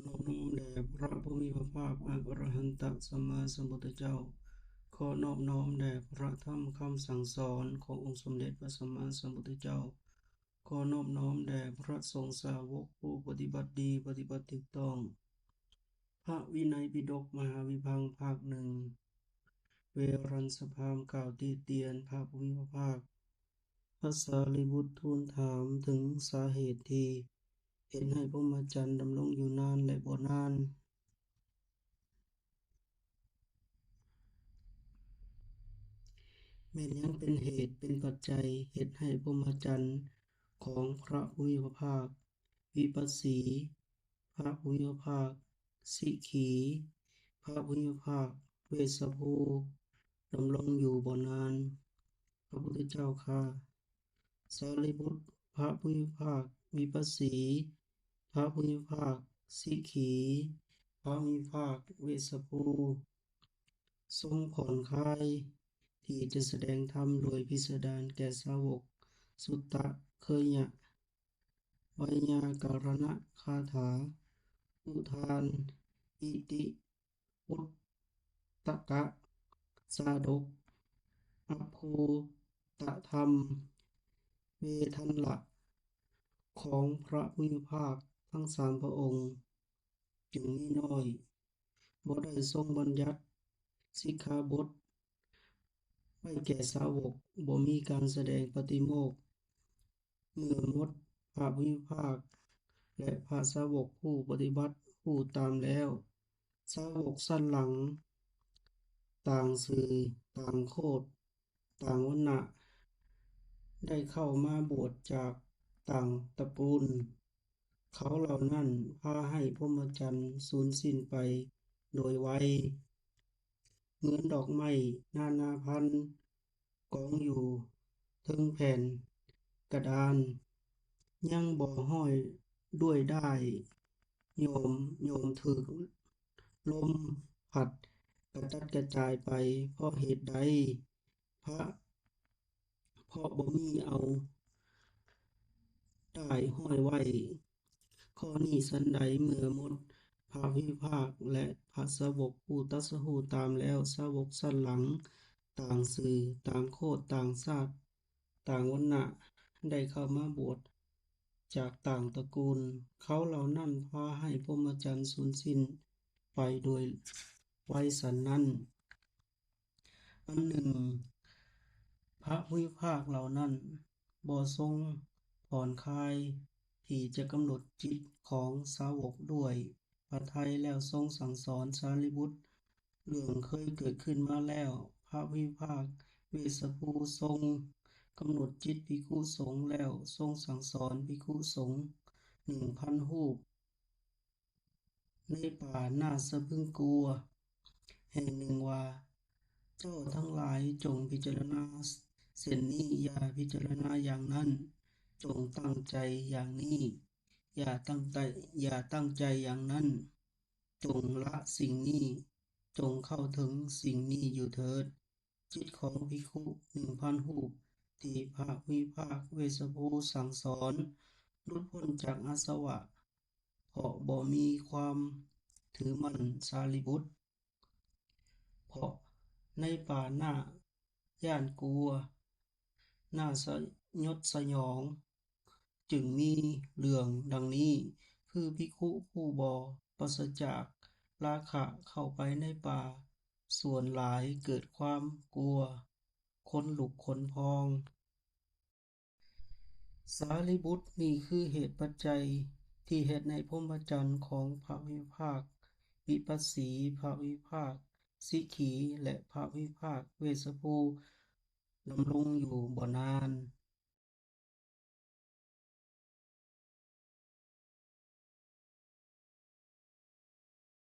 นอบน้อมแด่พระผู้มีพระภาคอรหันตสัมมาสัมพุทธเจ้าขอนอบน้อมแด่พระธรรมคำสั่งสอนขององค์สมเด็จพระสัมมาสัมพุทธเจ้าขอนอบน้อมแด่พระสงฆ์สาวกผู้ปฏิบัติดีปฏิบัติถูกต้องพระวินัยปิฎกมหาวิภังค์ภาคหนึ่งเวรัญสพามกล่าวติเตียนพระผู้มีพระภาคพระสารีบุตรทูลถามถึงสาเหตุที่เห็นให้พรหมจรรย์ดำรงอยู่นานและบ่นานแม้นยังเป็นเหตุเป็นปัจจัยเฮ็ดให้พรหมจรรย์ของพระผู้มีพระภาควิปัสสีพระผู้มีพระภาคสิกขีพระผู้มีพระภาคเวสสภูดำรงอยู่บ่นานพระพุทธเจ้าข้าสารีบุตรพระผู้มีพระภาควิปัสสีพระผู้มีพระภาคสิกขีพระผู้มีพระภาคเวสสภูทรงผ่อนคลายที่จะแสดงธรรมโดยพิสดารแก่สาวกสุตตะเคยะไวยากรณคาถาอุทานอิติปุตตกะสาดกอัปโภตธรรมเวทัลละของพระผู้มีพระภาคทั้งสามพระองค์จึงมีน้อยบ่ได้ทรงบัญญัติสิกขาบทไว้แก่สาวกบ่มีการแสดงปาฏิโมกข์เมื่อหมดพระผู้มีพระภาคและพระสาวกผู้ปฏิบัติผู้ตามแล้วสาวกสั้นหลังต่างสื่อต่างโคตต่างวรรณะได้เข้ามาบวชจากต่างตระกูลเขาเหล่านั้นพาให้พรหมจรรย์สูญสิ้นไปโดยไวเหมือนดอกไม้นานาพันธุ์กองอยู่เทิงแผ่นกระดานยังบ่ห้อยด้วยด้ายโยมถึกลมพัดกระจัดกระจายไปเพราะเหตุใดพระเพราะบ่มีเอาด้ายห้อยไว้ข้อนี้ฉันใดเมื่อหมดพระวิภาคและพระสาวกผู้ตรัสรู้ตามแล้วสาวกสั้นหลังต่างสื่อต่างโคตต่างชาติต่างวรรณะได้เข้ามาบวชจากต่างตระกูลเขาเหล่านั้นพาให้พรหมจรรย์สูญสิ้นไปโดยไวยสันนั้นอันหนึ่งพระผู้มีพระภาคเหล่านั้นบ่ทรงผ่อนคลายที่จะกำหนดจิตของสาวกด้วยพระทัยแล้วทรงสั่งสอนสารีบุตรเรื่องเคยเกิดขึ้นมาแล้วพระผู้มีพระภาคเวสสภูทรงกำหนดจิตภิกษุสงฆ์แล้วทรงสั่งสอนภิกษุสงฆ์1,000 รูปในป่าน่าสะพรึงกลัวแห่งหนึ่งว่าเจ้าทั้งหลายจงพิจารณาเส้นนี้อย่าพิจารณาอย่างนั้นจงตั้งใจอย่างนี้อย่าตั้งใจอย่างนั้นจงละสิ่งนี้จงเข้าถึงสิ่งนี้อยู่เถิดจิตของภิกษุ1,000 รูปที่พระวิภาคเวสสภูสั่งสอนหลุดพ้นจากอาสวะเพราะบ่มีความถือมั่นสารีบุตรเพราะในป่าหน้าย่านกลัวน่าสยดสยองจึงมีเรื่องดังนี้คือภิกษุผู้บ่ปราศจากราคะเข้าไปในป่าส่วนหลายเกิดความกลัวขนลุกขนพองสารีบุตรนี่คือเหตุปัจจัยที่เฮ็ดให้พรหมจรรย์ของพระวิภาควิปัสสีพระวิภาคสิกขีและพระวิภาคเวสสภูดำรงอยู่บ่นาน